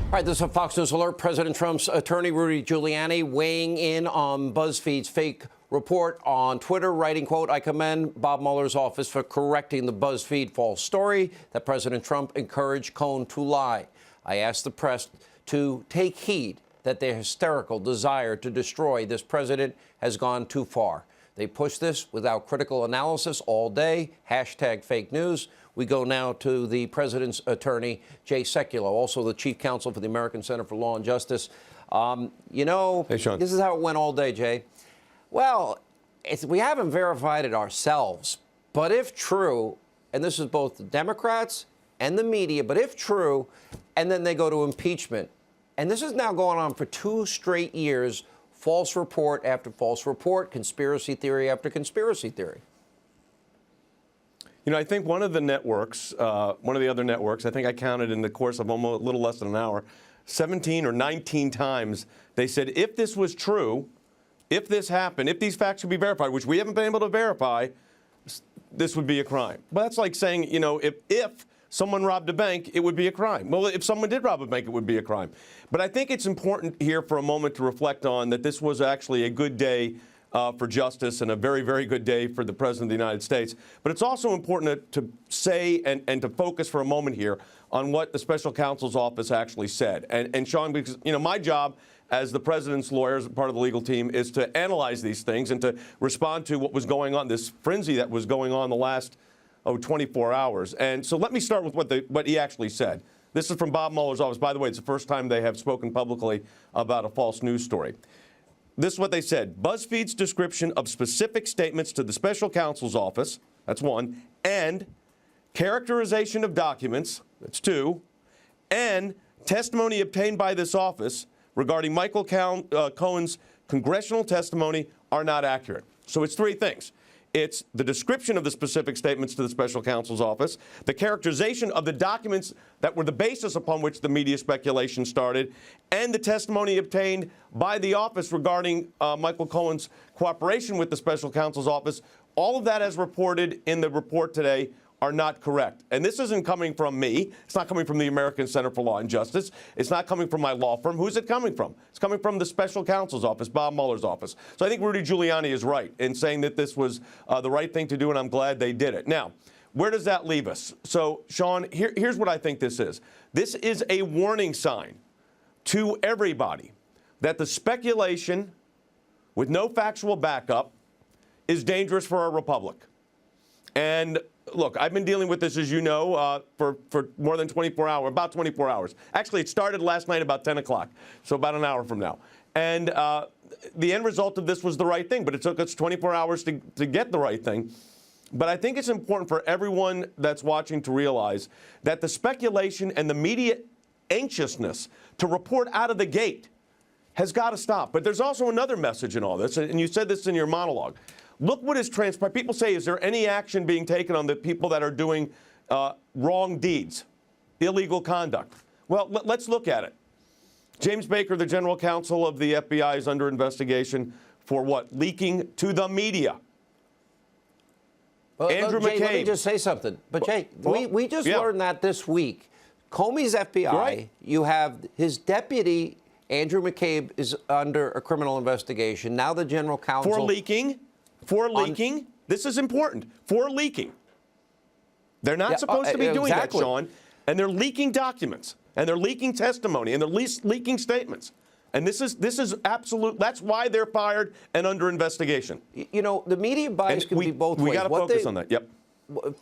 All right, this is a Fox News alert. President Trump's attorney, Rudy Giuliani, weighing in on Buzzfeed's fake report on Twitter, writing, quote, "I commend Bob Mueller's office for correcting the Buzzfeed false story that President Trump encouraged Cohen to lie. I ask the press to take heed that their hysterical desire to destroy this president has gone too far. They push this without critical analysis all day. Hashtag fake news." We go now to the president's attorney, Jay Sekulow, also the chief counsel for the American Center for Law and Justice. Hey, Sean. This is how it went all day, Jay. Well, we haven't verified it ourselves, but if true, and this is both the Democrats and the media, but if true, and then they go to impeachment, and this is now going on for 2 straight years, false report after false report, conspiracy theory after conspiracy theory. You know, I think one of the networks, one of the other networks, I think I counted in the course of almost a little less than an hour, 17 or 19 times, they said if this was true, if this happened, if these facts could be verified, which we haven't been able to verify, this would be a crime. Well, that's like saying, you know, if someone robbed a bank, it would be a crime. Well, if someone did rob a bank, it would be a crime. But I think it's important here for a moment to reflect on that this was actually a good day for justice and a very, very good day for the President of the United States. But it's also important to say and to focus for a moment here on what the special counsel's office actually said. And Sean, because, you know, my job as the president's lawyer, as part of the legal team, is to analyze these things and to respond to what was going on, this frenzy that was going on the last 24 hours. And so let me start with what he actually said. This is from Bob Mueller's office. By the way, it's the first time they have spoken publicly about a false news story. This is what they said. BuzzFeed's description of specific statements to the special counsel's office, that's 1, and characterization of documents, that's 2, and testimony obtained by this office regarding Michael Cohen's congressional testimony are not accurate. So it's 3 things. It's the description of the specific statements to the special counsel's office, the characterization of the documents that were the basis upon which the media speculation started, and the testimony obtained by the office regarding Michael Cohen's cooperation with the special counsel's office. All of that, as reported in the report today, are not correct. And this isn't coming from me. It's not coming from the American Center for Law and Justice. It's not coming from my law firm. Who's it coming from? It's coming from the special counsel's office, Bob Mueller's office. So I think Rudy Giuliani is right in saying that this was the right thing to do, and I'm glad they did it. Now, where does that leave us? So, Sean, here's what I think this is. This is a warning sign to everybody that the speculation with no factual backup is dangerous for our republic. And look, I've been dealing with this, as you know, for more than 24 hours, about 24 hours. Actually, it started last night about 10 o'clock, so about an hour from now. And the end result of this was the right thing, but it took us 24 hours to get the right thing. But I think it's important for everyone that's watching to realize that the speculation and the media anxiousness to report out of the gate has got to stop. But there's also another message in all this, and you said this in your monologue. Look what is transpired. People say, is there any action being taken on the people that are doing wrong deeds, illegal conduct? Well, let's look at it. James Baker, the general counsel of the FBI, is under investigation for what? Leaking to the media. Well, Andrew Jay, McCabe. let me just say something. But, Jay, we just learned that this week. Comey's FBI, right. You have his deputy, Andrew McCabe, is under a criminal investigation. Now the general counsel. For leaking. For leaking. This is important. For leaking. They're not supposed to be doing that, Sean. And they're leaking documents. And they're leaking testimony. And they're leaking statements. And this is absolute. That's why they're fired and under investigation. You know, the media bias can be both ways. We got to focus on that. Yep.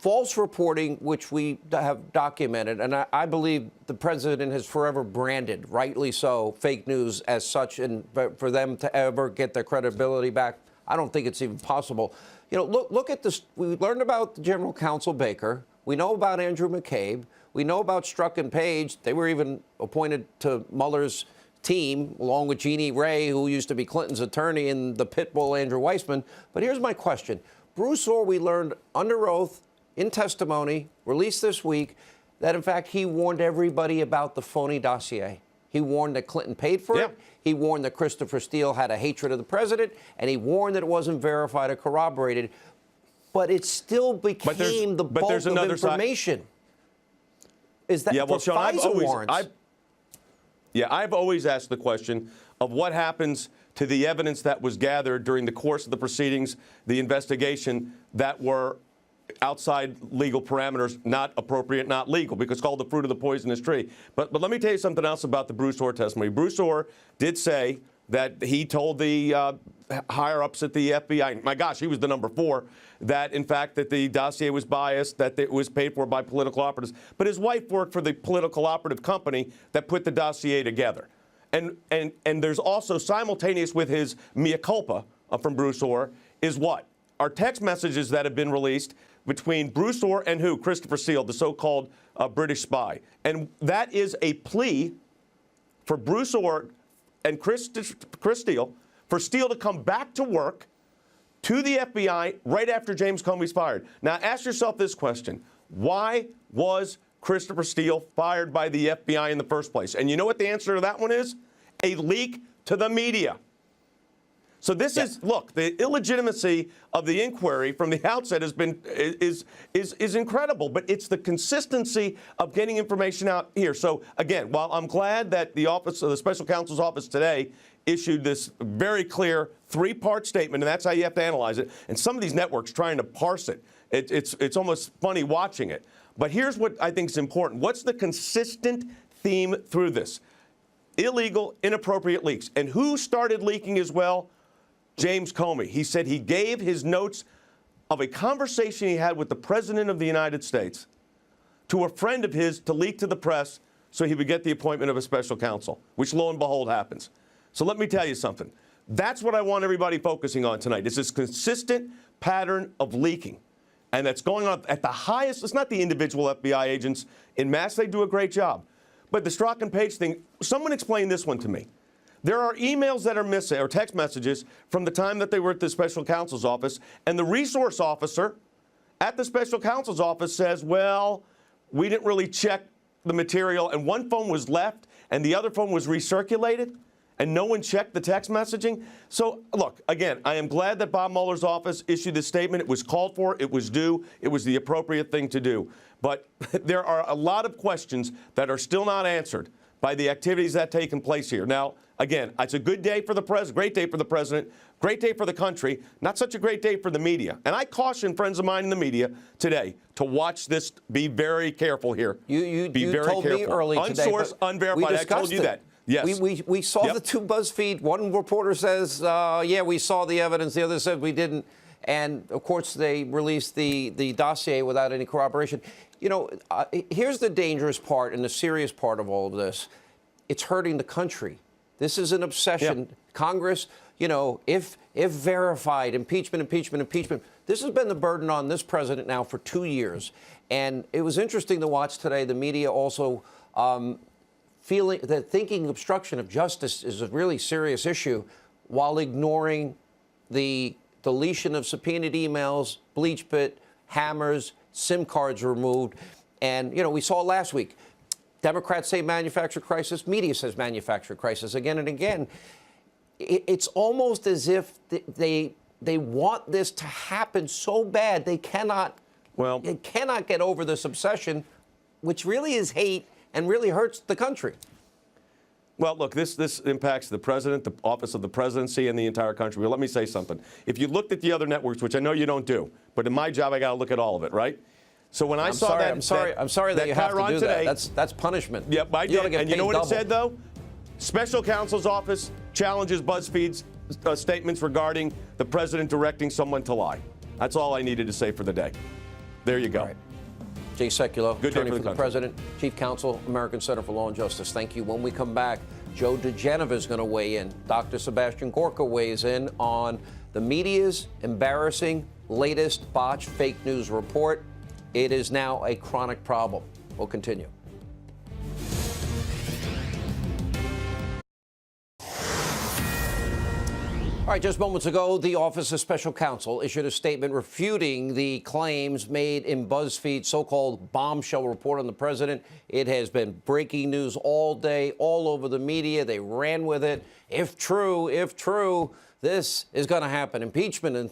False reporting, which we have documented, and I believe the president has forever branded, rightly so, fake news as such, and for them to ever get their credibility back, I don't think it's even possible. You know, look at this. We learned about the general counsel Baker. We know about Andrew McCabe. We know about Strzok and Page. They were even appointed to Mueller's team, along with Jeannie Ray, who used to be Clinton's attorney, and the pit bull Andrew Weissman. But here's my question. Bruce Orr, we learned under oath in testimony released this week that, in fact, he warned everybody about the phony dossier. He warned that Clinton paid for it. He warned that Christopher Steele had a hatred of the president, and he warned that it wasn't verified or corroborated. But it still became the bulk of information. Is that for FISA warrants? Yeah, I've always asked the question of what happens to the evidence that was gathered during the course of the proceedings, the investigation, that were outside legal parameters, not appropriate, not legal, because it's called the fruit of the poisonous tree. But let me tell you something else about the Bruce Ohr testimony. Bruce Ohr did say that he told the higher-ups at the FBI, my gosh, he was the number 4, that, in fact, that the dossier was biased, that it was paid for by political operatives. But his wife worked for the political operative company that put the dossier together. And there's also, simultaneous with his mea culpa from Bruce Ohr, is what? Are text messages that have been released between Bruce Ohr and who? Christopher Steele, the so-called British spy. And that is a plea for Bruce Ohr and Chris Steele, for Steele to come back to work to the FBI right after James Comey's fired. Now, ask yourself this question. Why was Christopher Steele fired by the FBI in the first place? And you know what the answer to that one is? A leak to the media. So this is, look, the illegitimacy of the inquiry from the outset has been is incredible, but it's the consistency of getting information out here. So again, while I'm glad that the office of the Special Counsel's office today issued this very clear 3-part statement, and that's how you have to analyze it, and some of these networks trying to parse it, it's almost funny watching it. But here's what I think is important. What's the consistent theme through this? Illegal, inappropriate leaks. And who started leaking as well? James Comey. He said he gave his notes of a conversation he had with the President of the United States to a friend of his to leak to the press so he would get the appointment of a special counsel, which lo and behold happens. So let me tell you something. That's what I want everybody focusing on tonight. It's this consistent pattern of leaking. And that's going on at the highest. It's not the individual FBI agents. In mass, they do a great job. But the Strzok and Page thing, someone explain this one to me. There are emails that are missing, or text messages, from the time that they were at the special counsel's office, and the resource officer at the special counsel's office says, well, we didn't really check the material, and one phone was left, and the other phone was recirculated, and no one checked the text messaging. So, look, again, I am glad that Bob Mueller's office issued this statement. It was called for, it was due, it was the appropriate thing to do. But there are a lot of questions that are still not answered by the activities that have taken place here. Now, again, it's a good day for the president, great day for the president, great day for the country, not such a great day for the media. And I caution friends of mine in the media today to watch this, be very careful here. You very told careful. me early today. Unsourced, unverified, I told you that. Yes. We saw the two Buzzfeed. One reporter says, yeah, we saw the evidence. The other said we didn't. And, of course, they released the dossier without any corroboration. You know, here's the dangerous part and the serious part of all of this. It's hurting the country. This is an obsession. Yeah. Congress, you know, if verified, impeachment. This has been the burden on this president now for 2 years. And it was interesting to watch today the media also thinking obstruction of justice is a really serious issue while ignoring the deletion of subpoenaed emails, bleach pit, hammers, SIM cards removed. And, you know, we saw last week, Democrats say manufactured crisis, media says manufactured crisis again and again. It's almost as if they want this to happen so bad they cannot get over this obsession, which really is hate and really hurts the country. Well, look, this impacts the president, the office of the presidency, and the entire country. Well, let me say something. If you looked at the other networks, which I know you don't do, but in my job, I got to look at all of it, right? So when I saw that, I'm sorry that you have to do today, that. That's punishment. Yep, I did. And you know what double. It said, though? Special Counsel's office challenges Buzzfeed's statements regarding the president directing someone to lie. That's all I needed to say for the day. There you go. All right. Jay Sekulow, Good day attorney for for the president, chief counsel, American Center for Law and Justice. Thank you. When we come back, Joe DiGenova is going to weigh in. Dr. Sebastian Gorka weighs in on the media's embarrassing latest botched fake news report. It is now a chronic problem. We'll continue. All right, just moments ago, the Office of Special Counsel issued a statement refuting the claims made in Buzzfeed's so-called bombshell report on the president. It has been breaking news all day, all over the media. They ran with it. If true, this is going to happen. Impeachment.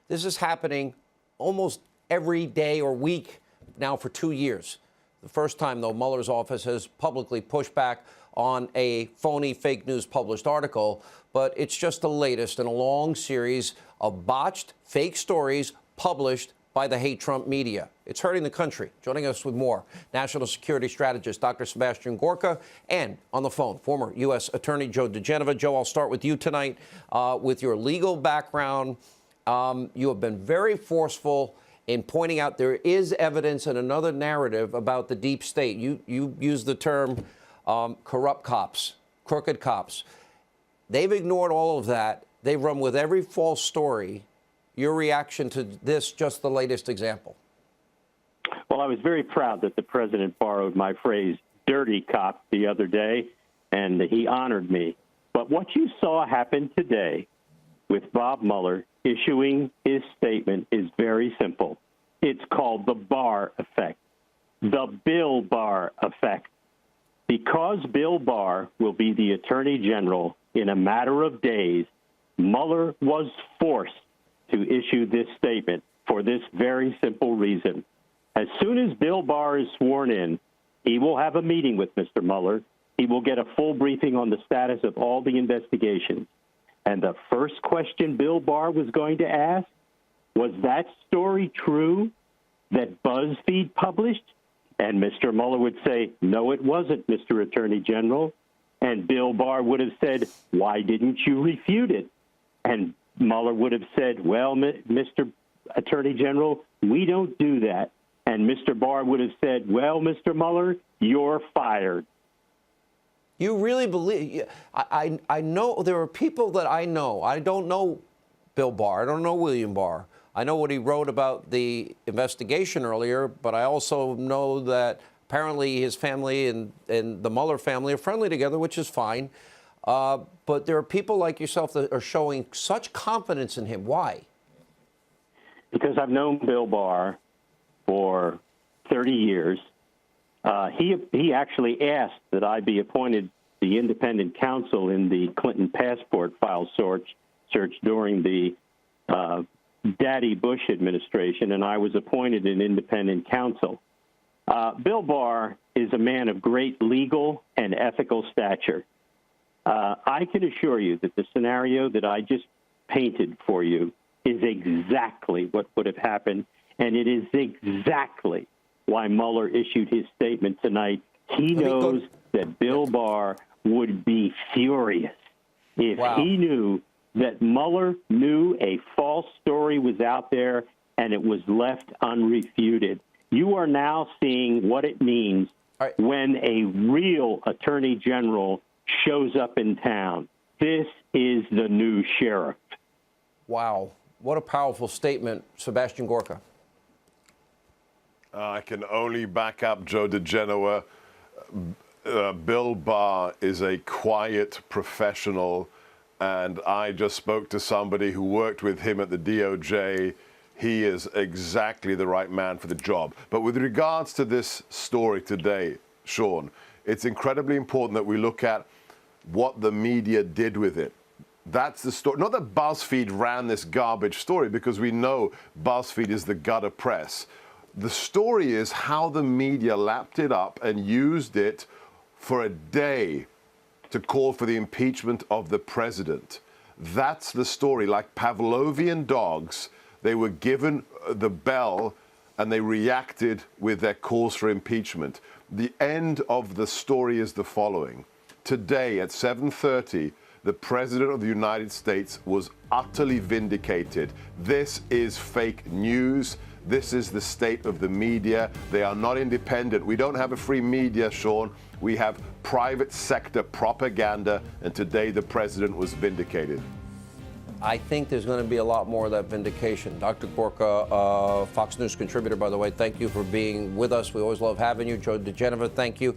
This is happening almost every day or week now for 2 years. The first time, though, Mueller's office has publicly pushed back on a phony fake news published article, but it's just the latest in a long series of botched fake stories published by the hate Trump media. It's hurting the country. Joining us with more, national security strategist Dr. Sebastian Gorka, and on the phone, former U.S. Attorney Joe DiGenova. Joe, I'll start with you tonight. With your legal background, you have been very forceful in pointing out there is evidence and another narrative about the deep state. You use the term corrupt cops, crooked cops. They've ignored all of that. They've run with every false story. Your reaction to this, just the latest example? Well, I was very proud that the president borrowed my phrase, dirty cop, the other day, and he honored me. But what you saw happen today with Bob Mueller issuing his statement is very simple. It's called the Barr effect, the Bill Barr effect. Because Bill Barr will be the Attorney General in a matter of days, Mueller was forced to issue this statement for this very simple reason. As soon as Bill Barr is sworn in, he will have a meeting with Mr. Mueller. He will get a full briefing on the status of all the investigations. And the first question Bill Barr was going to ask, was that story true that Buzzfeed published? And Mr. Mueller would say, no, it wasn't, Mr. Attorney General. And Bill Barr would have said, why didn't you refute it? And Mueller would have said, well, Mr. Attorney General, we don't do that. And Mr. Barr would have said, well, Mr. Mueller, you're fired. You really believe? I know there are people that I know. I don't know Bill Barr. I don't know William Barr. I know what he wrote about the investigation earlier, but I also know that apparently his family and the Mueller family are friendly together, which is fine. But there are people like yourself that are showing such confidence in him. Why? Because I've known Bill Barr for 30 years. He actually asked that I be appointed the independent counsel in the Clinton passport file search during the Daddy Bush administration, and I was appointed an independent counsel. Bill Barr is a man of great legal and ethical stature. I can assure you that the scenario that I just painted for you is exactly what would have happened, and it is exactly why Mueller issued his statement tonight. He knows that Bill Barr would be furious if he knew that Mueller knew a false story was out there and it was left unrefuted. You are now seeing what it means when a real attorney general shows up in town. This is the new sheriff. Wow. What a powerful statement, Sebastian Gorka. I can only back up Joe DiGenova. Bill Barr is a quiet professional, and I just spoke to somebody who worked with him at the DOJ. He is exactly the right man for the job. But with regards to this story today, Sean, it's incredibly important that we look at what the media did with it. That's the story. Not that BuzzFeed ran this garbage story, because we know BuzzFeed is the gutter press. The story is how the media lapped it up and used it for a day to call for the impeachment of the president. That's the story. Like Pavlovian dogs, they were given the bell and they reacted with their calls for impeachment. The end of the story is the following. Today at 7:30, the President of the United States was utterly vindicated. This is fake news. This is the state of the media. They are not independent. We don't have a free media, Sean. We have private sector propaganda, and today the president was vindicated. I think there's going to be a lot more of that vindication. Dr. Gorka, Fox News contributor, by the way, thank you for being with us. We always love having you. Joe DiGenova, thank you.